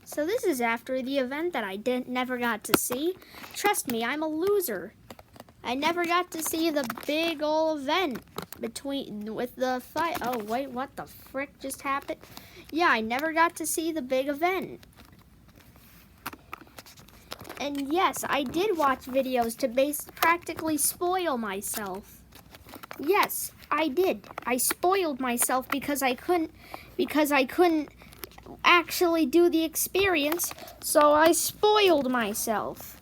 So this is after the event that I never got to see. Trust me, I'm a loser. I never got to see the big ol' event with the fight. Oh wait, what the frick just happened? Yeah, I never got to see the big event. And yes, I did watch videos to practically spoil myself. Yes, I did. I spoiled myself because I couldn't actually do the experience, so I spoiled myself.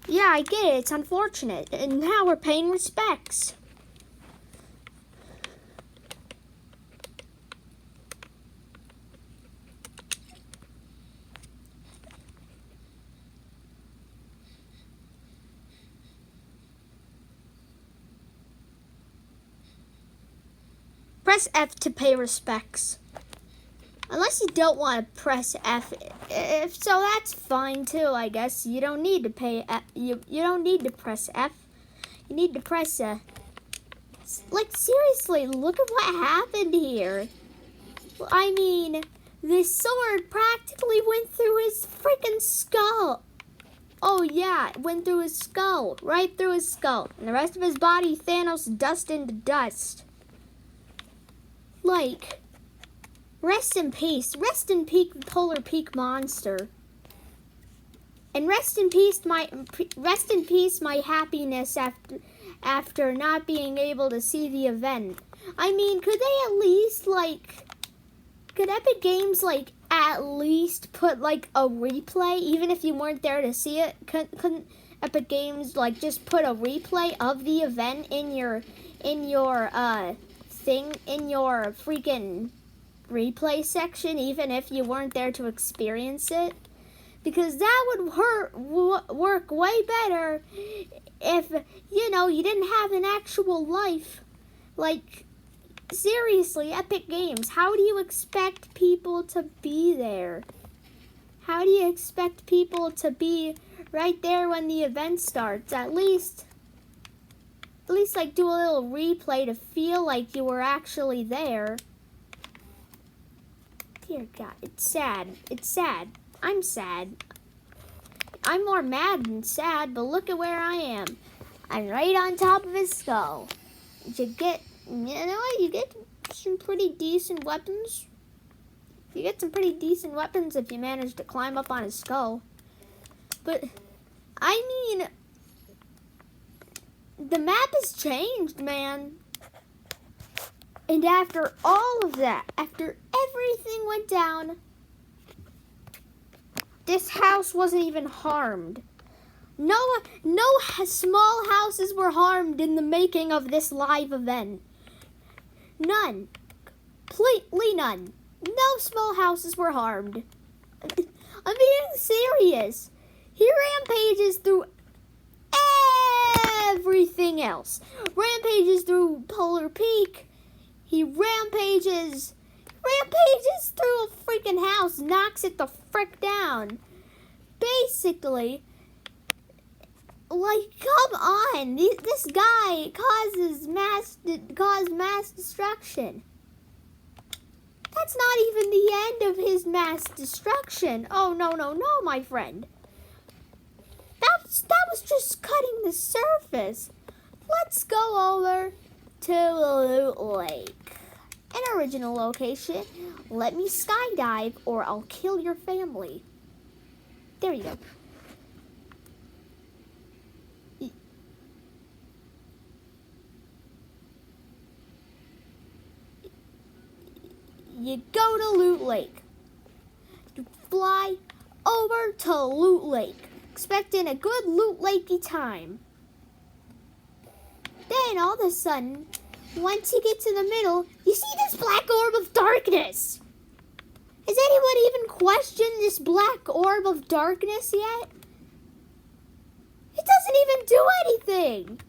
Yeah, I get it. It's unfortunate. And now we're paying respects. Press F to pay respects. Unless you don't want to press F. If so, that's fine too, I guess. You don't need to pay F. You don't need to press F. You need to press like, seriously, look at what happened here. I mean, this sword practically went through his freaking skull. Oh yeah, it went through his skull. Right through his skull. And the rest of his body, Thanos dust into dust. Like, rest in peace, Polar Peak Monster, and rest in peace my happiness after not being able to see the event. I mean, could they at least could Epic Games at least put a replay, even if you weren't there to see it? Couldn't Epic Games just put a replay of the event in your thing, in your freaking replay section, even if you weren't there to experience it? Because that would work way better if, you didn't have an actual life. Seriously, Epic Games, how do you expect people to be there? How do you expect people to be right there when the event starts? At least do a little replay to feel like you were actually there. Dear God, it's sad. It's sad. I'm sad. I'm more mad than sad, but look at where I am. I'm right on top of his skull. You get some pretty decent weapons. You get some pretty decent weapons if you manage to climb up on his skull. But, I mean, the map has changed, man. And after all of that, after everything went down, this house wasn't even harmed. No small houses were harmed in the making of this live event. None. Completely none. No small houses were harmed. I'm being serious. He rampages through everything else. Rampages through Polar Peak. He rampages through a freaking house, knocks it the frick down. Basically, come on, this guy caused mass destruction. That's not even the end of his mass destruction. Oh, no, my friend. That was just cutting the surface. Let's go over to Loot Lake, an original location. Let me skydive or I'll kill your family. There you go. You go to Loot Lake. You fly over to Loot Lake, expecting a good Loot Lakey time. Then all of a sudden, once you get to the middle, you see this black orb of darkness. Has anyone even questioned this black orb of darkness yet? It doesn't even do anything.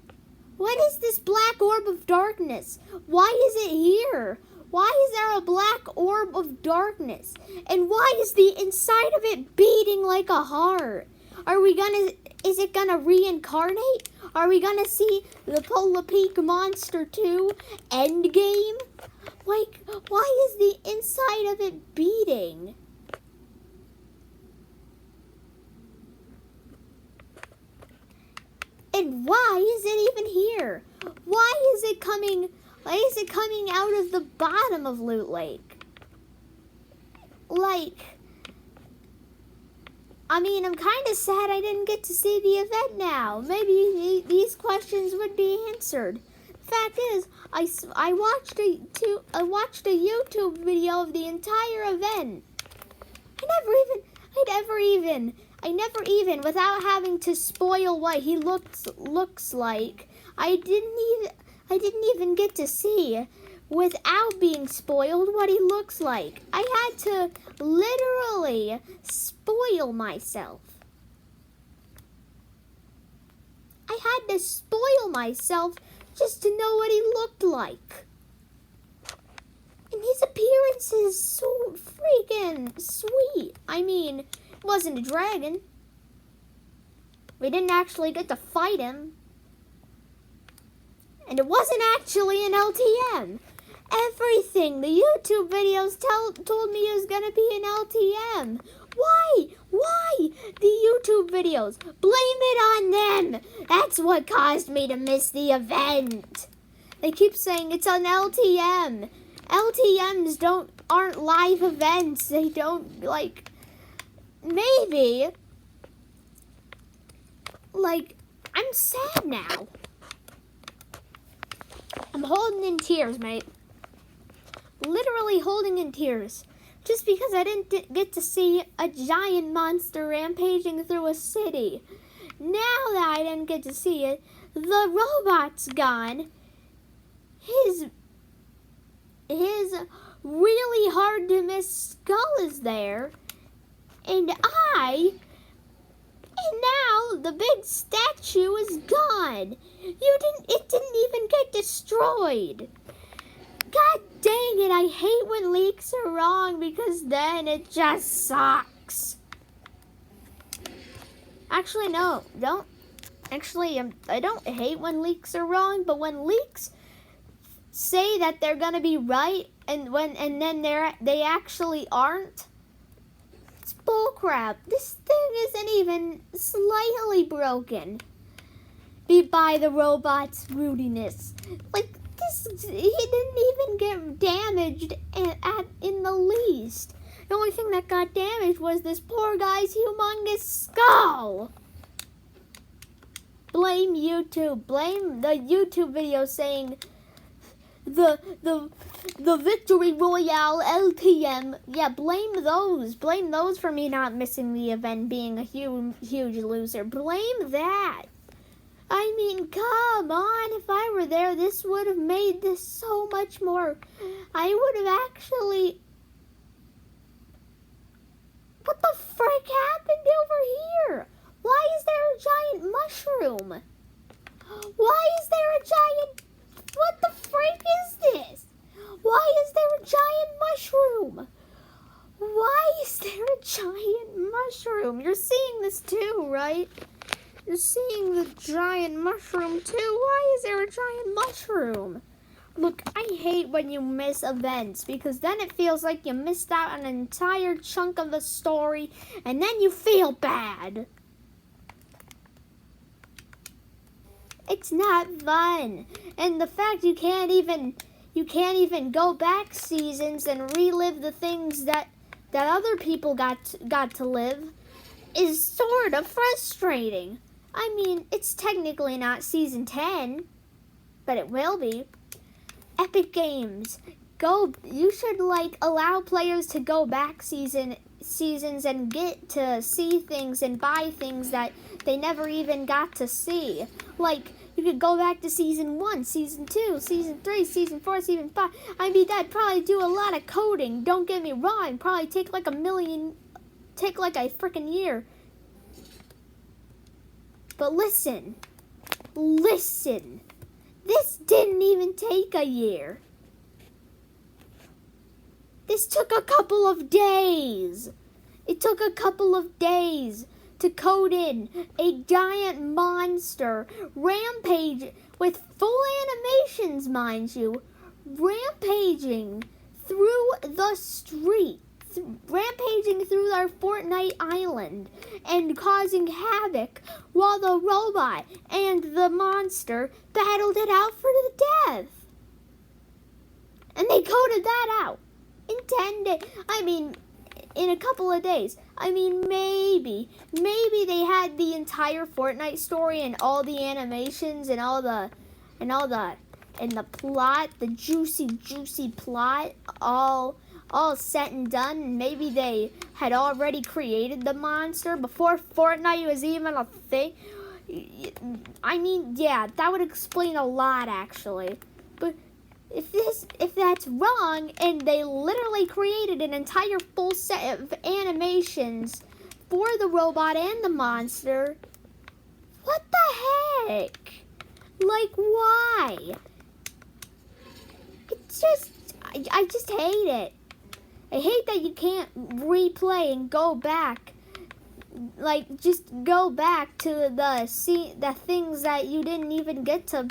What is this black orb of darkness? Why is it here? Why is there a black orb of darkness? And why is the inside of it beating like a heart? Is it gonna reincarnate? Are we gonna see the Polar Peak Monster 2 Endgame? Like, why is the inside of it beating? And why is it even here? Why is it coming out of the bottom of Loot Lake? Like, I mean, I'm kind of sad I didn't get to see the event now. Maybe these questions would be answered. Fact is, I watched a YouTube video of the entire event. I never even, without having to spoil what he looks like, I didn't even get to see, without being spoiled, what he looks like. I had to literally spoil myself. I had to spoil myself just to know what he looked like. And his appearance is so freaking sweet. I mean, it wasn't a dragon. We didn't actually get to fight him. And it wasn't actually an LTM. Everything the YouTube videos told me it was going to be an LTM. Why? The YouTube videos. Blame it on them. That's what caused me to miss the event. They keep saying it's an LTM. LTMs aren't live events. They don't, like, maybe, like, I'm sad now. I'm holding in tears, mate. Literally holding in tears. Just because I didn't get to see a giant monster rampaging through a city. Now that I didn't get to see it, the robot's gone. His really hard to miss skull is there. And now the big statue is gone. It didn't even get destroyed. God dang it, I hate when leaks are wrong because then it just sucks. Actually, no, don't. Actually, I don't hate when leaks are wrong, but when leaks say that they're gonna be right and then they actually aren't, it's bullcrap. This thing isn't even slightly broken by the robot's rudiness. Like, he didn't even get damaged in the least. The only thing that got damaged was this poor guy's humongous skull. Blame YouTube. Blame the YouTube video saying the Victory Royale LTM. Yeah, blame those. Blame those for me not missing the event, being a huge loser. Blame that. I mean, come on, if I were there, this would have made this so much more. I would have actually... What the frick happened over here? Why is there a giant mushroom? Why is there a giant... What the frick is this? Why is there a giant mushroom? Why is there a giant mushroom? You're seeing this too, right? You're seeing the giant mushroom too. Why is there a giant mushroom? Look, I hate when you miss events because then it feels like you missed out on an entire chunk of the story and then you feel bad. It's not fun. And the fact you can't even go back seasons and relive the things that other people got to live is sort of frustrating. I mean, it's technically not season 10, but it will be. Epic Games, you should allow players to go back seasons and get to see things and buy things that they never even got to see. Like, you could go back to season 1, season 2, season 3, season 4, season 5. I mean, that'd probably do a lot of coding. Don't get me wrong. Probably take like a freaking year. But listen. This didn't even take a year. This took a couple of days. It took a couple of days to code in a giant monster rampage with full animations, mind you, rampaging through the street, rampaging through our Fortnite island and causing havoc while the robot and the monster battled it out for the death. And they coded that out in 10 days. I mean, in a couple of days. I mean, maybe they had the entire Fortnite story and all the animations and the plot, the juicy plot, all set and done. And maybe they had already created the monster before Fortnite was even a thing. I mean, yeah, that would explain a lot, actually. But if that's wrong, and they literally created an entire full set of animations for the robot and the monster, what the heck? Like, why? It's just, I just hate it. I hate that you can't replay and go back. Like, just go back to the things that you didn't even get to,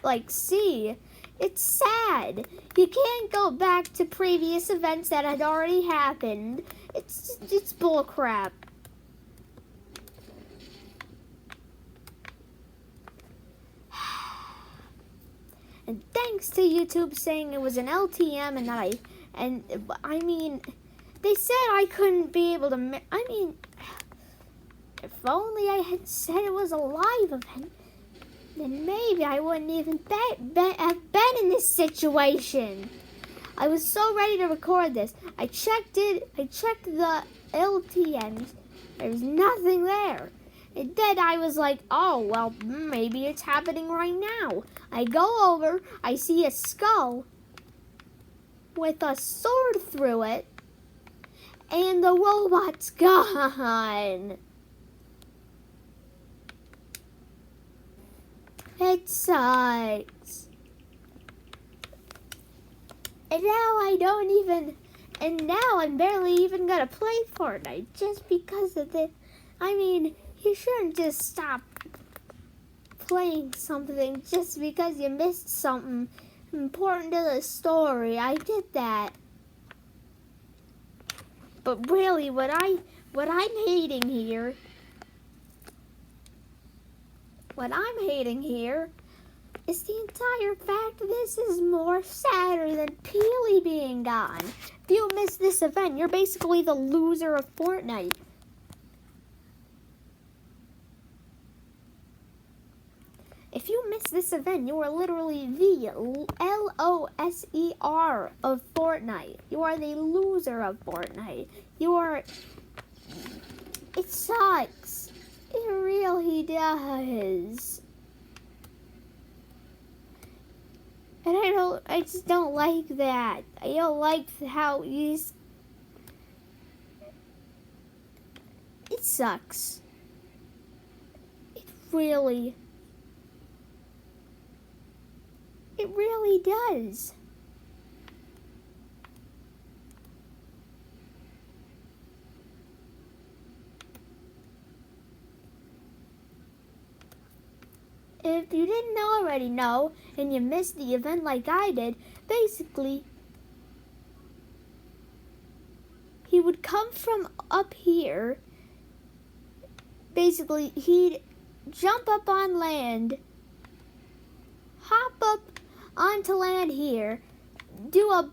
like, see. It's sad. You can't go back to previous events that had already happened. It's bullcrap. And thanks to YouTube saying it was an LTM and I mean, they said I couldn't be able to, I mean, if only I had said it was a live event, then maybe I wouldn't even have been in this situation. I was so ready to record this. I checked the LTMs. There's nothing there. And then I was like, oh, well, maybe it's happening right now. I go over, I see a skull with a sword through it, and the robot's gone. It sucks. And now I'm barely even gonna play Fortnite just because of it. I mean, you shouldn't just stop playing something just because you missed something important to the story. I did that. But really, what I'm hating here is the entire fact this is more sadder than Peely being gone. If you miss this event, you're basically the loser of Fortnite. If you miss this event, you are literally the loser of Fortnite. You are the loser of Fortnite. It sucks. It really does. And I just don't like that. I don't like how it sucks. It really does. If you didn't already know, and you missed the event like I did, basically, he would come from up here. Basically, he'd jump up on land, hop up onto land here, do an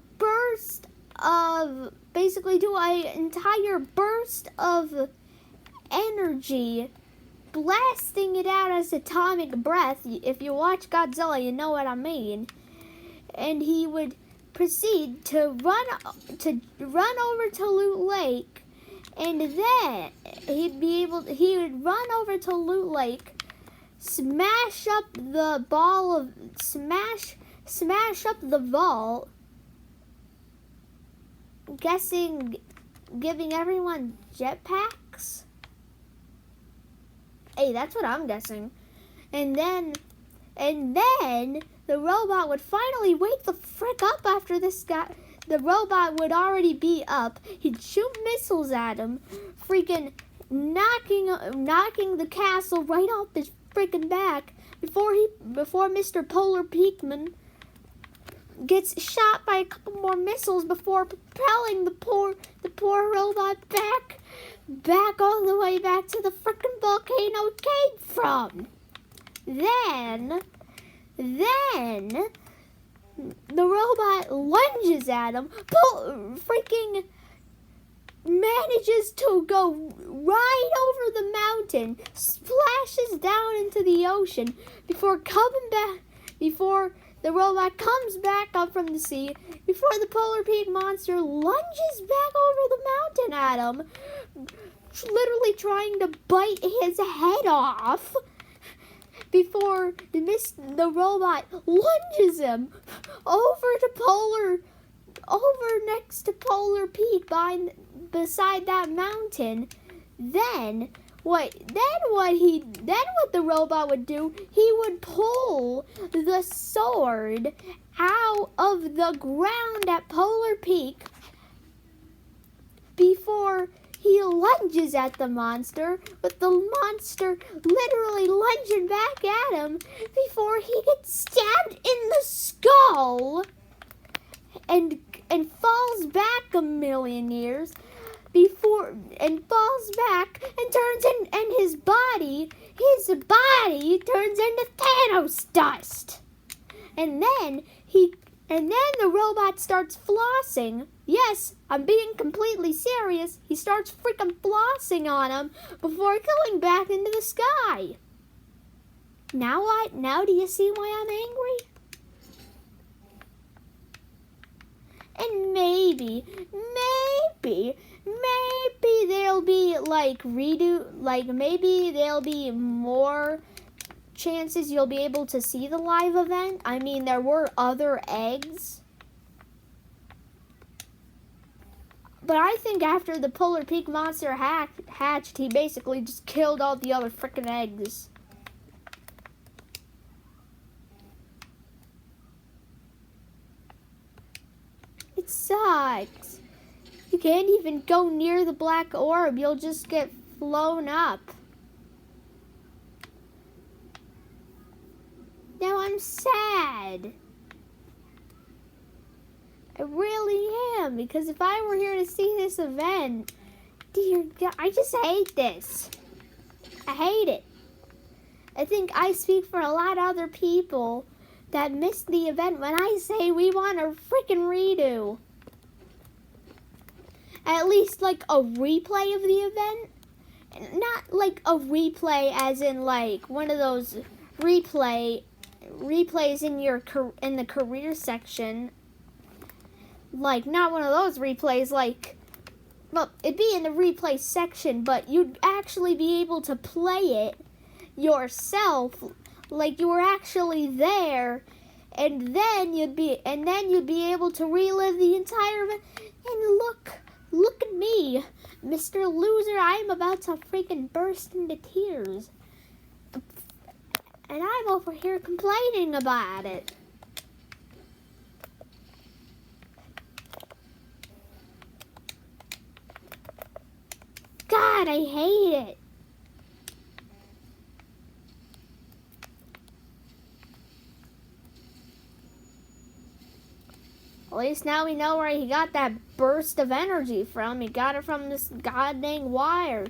entire burst of energy, blasting it out as atomic breath. If you watch Godzilla, you know what I mean. And he would proceed to run over to Loot Lake, and then he would run over to Loot Lake, smash up the vault, giving everyone jetpacks. Hey, that's what I'm guessing. And then the robot would finally wake the frick up after this guy. The robot would already be up. He'd shoot missiles at him, freaking knocking the castle right off his freaking back before Mr. Polar Peakman gets shot by a couple more missiles before propelling the poor robot back all the way back to the frickin' volcano it came from. Then the robot lunges at him, freaking manages to go right over the mountain, splashes down into the ocean before the robot comes back up from the sea, before the Polar Peak monster lunges back over the mountain at him, literally trying to bite his head off, before the robot lunges him over next to Polar Peak beside that mountain. Then what the robot would do, he would pull the sword out of the ground at Polar Peak before he lunges at the monster, with the monster literally lunging back at him before he gets stabbed in the skull and falls back a million years and falls back and turns in, and his body turns into Thanos dust. And then the robot starts flossing. Yes, I'm being completely serious. He starts freaking flossing on him before going back into the sky. Now what? Now do you see why I'm angry? And maybe there'll be maybe there'll be more chances you'll be able to see the live event. I mean, there were other eggs. But I think after the Polar Peak monster hatched, he basically just killed all the other frickin' eggs. It sucks. You can't even go near the black orb. You'll just get flown up. Now I'm sad. I really am, because if I were here to see this event, dear God, I just hate this. I hate it. I think I speak for a lot of other people that missed the event when I say we want a freaking redo. At least like a replay of the event. Not like a replay as in like one of those replays in the career section. Like, not one of those replays, like, well, it'd be in the replay section, but you'd actually be able to play it yourself, like you were actually there, and then you'd be able to relive the entire event. And look at me, Mr. Loser, I'm about to freaking burst into tears. And I'm over here complaining about it. God, I hate it. At least now we know where he got that burst of energy from. He got it from this goddamn wire.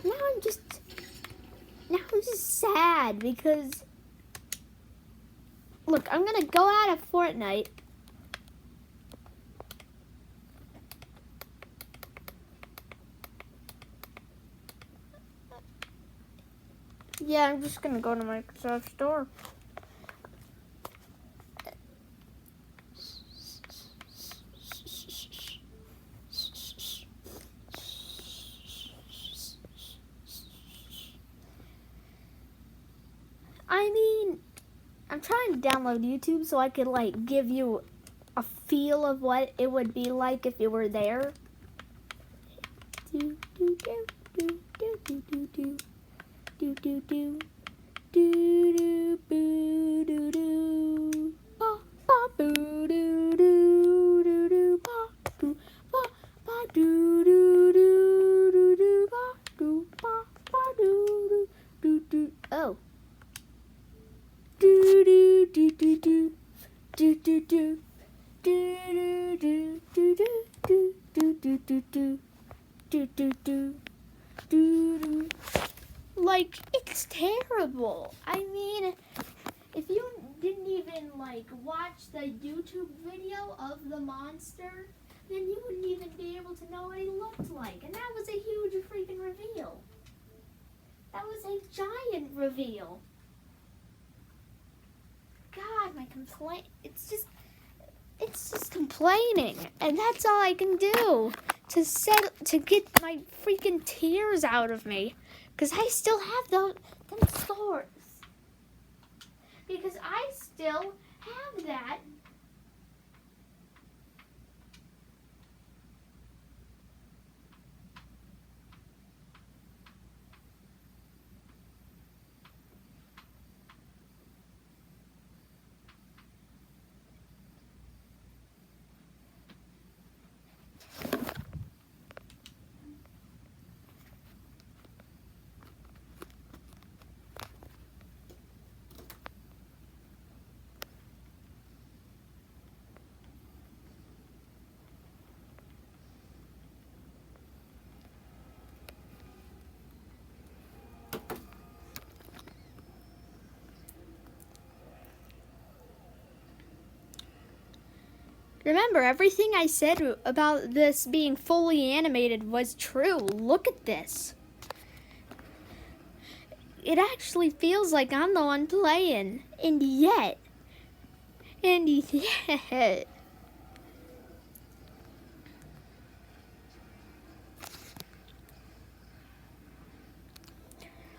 Now I'm just sad because, look, I'm gonna go out of Fortnite. Yeah, I'm just gonna go to Microsoft Store. I mean, I'm trying to download YouTube so I could like give you a feel of what it would be like if you were there. Do do do do do do do do. Do do do do do boo do do ba ba boo do do do do ba do ba ba do do do do do ba do ba ba do do do do. Oh, Do do do. Do do do do do do do do do do do do do do. Like, it's terrible. I mean, if you didn't even watch the YouTube video of the monster, then you wouldn't even be able to know what he looked like. And that was a huge freaking reveal. That was a giant reveal. God, my complaint, it's just complaining, and that's all I can do to get my freaking tears out of me, because I still have them scars, because I still have that. Remember, everything I said about this being fully animated was true. Look at this. It actually feels like I'm the one playing. And yet.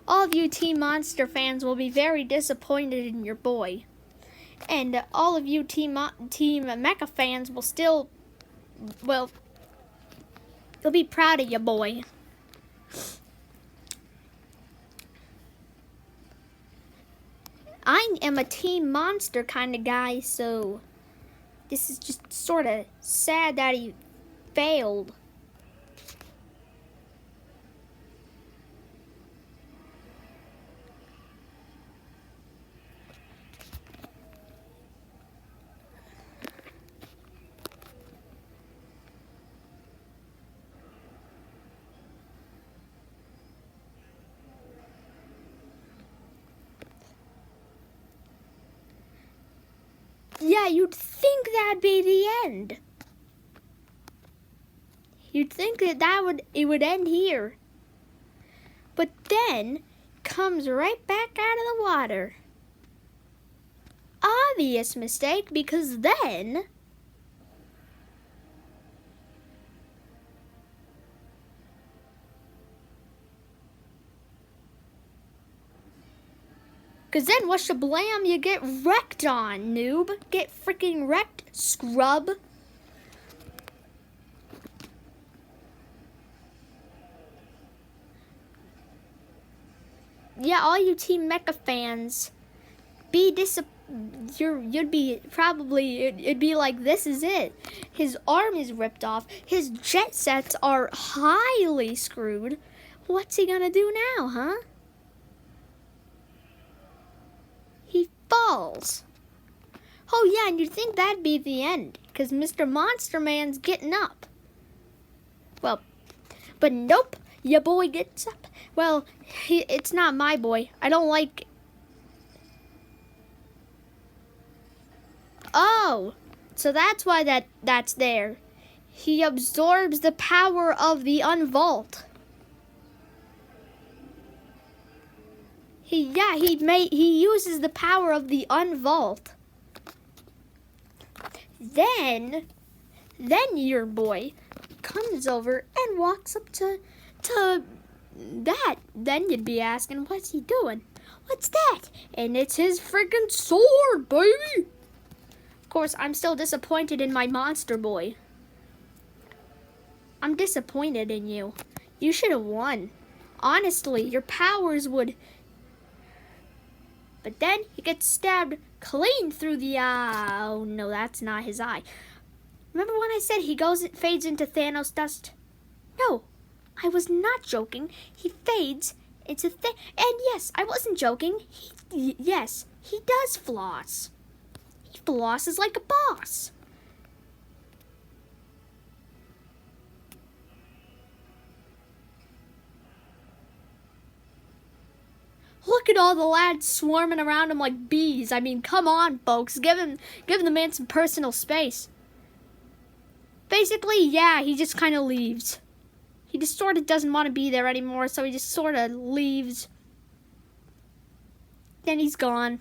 All of you Team Monster fans will be very disappointed in your boy. And all of you Team Mecha fans will still, well, you'll be proud of your boy. I am a Team Monster kind of guy, so this is just sort of sad that he failed. Yeah, you'd think that'd be the end. You'd think that it would end here. But then comes right back out of the water. Obvious mistake, because then what's the blam? You get wrecked on, noob. Get freaking wrecked, scrub. Yeah, all you Team Mecha fans, it'd be like, this is it. His arm is ripped off. His jet sets are highly screwed. What's he gonna do now, huh? He falls. Oh yeah, and you'd think that'd be the end, because Mr. Monster Man's getting up. Well, but nope, your boy gets up. Well, it's not my boy. I don't like... Oh, so that's why that's there. He absorbs the power of the Unvault. He uses the power of the Unvault. Then your boy comes over and walks up to that. Then you'd be asking, what's he doing? What's that? And it's his freaking sword, baby. Of course, I'm still disappointed in my monster boy. I'm disappointed in you. You should have won. Honestly, your powers would... But then he gets stabbed clean through the eye. Oh no, that's not his eye. Remember when I said it fades into Thanos dust? No, I was not joking. He fades into and yes, I wasn't joking. Yes, he does floss. He the losses like a boss. Look at all the lads swarming around him like bees. I mean, come on, folks. Give the man some personal space. Basically, yeah, he just kind of leaves. He just sort of doesn't want to be there anymore, so he just sort of leaves. Then he's gone.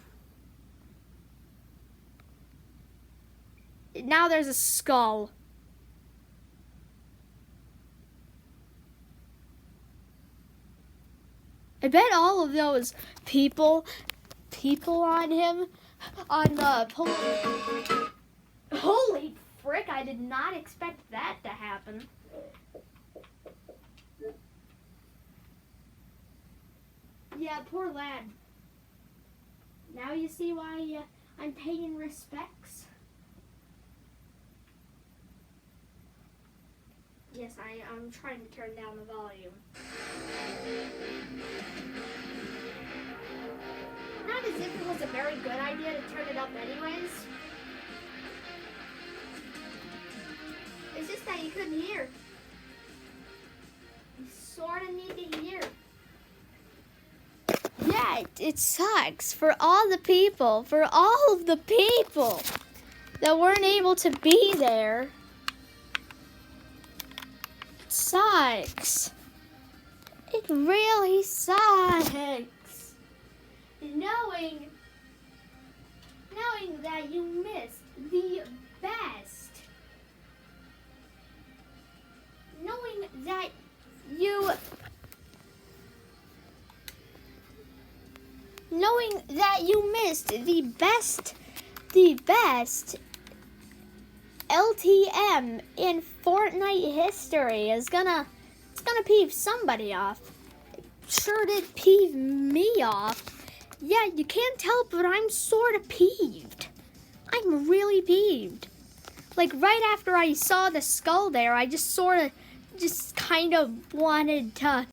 Now there's a skull. I bet all of those people on him, on the holy frick, I did not expect that to happen. Yeah, poor lad. Now you see why I'm paying respects. Yes, I'm trying to turn down the volume. Not as if it was a very good idea to turn it up anyways. It's just that you couldn't hear. You sort of need to hear. Yeah, it sucks for all of the people that weren't able to be there. It sucks. It really sucks. Knowing that you missed the best. Knowing that you missed the best LTM in Fortnite history it's gonna peeve somebody off. It sure did peeve me off. Yeah, you can't tell, but I'm sort of peeved. I'm really peeved. Like right after I saw the skull there, I just kind of wanted to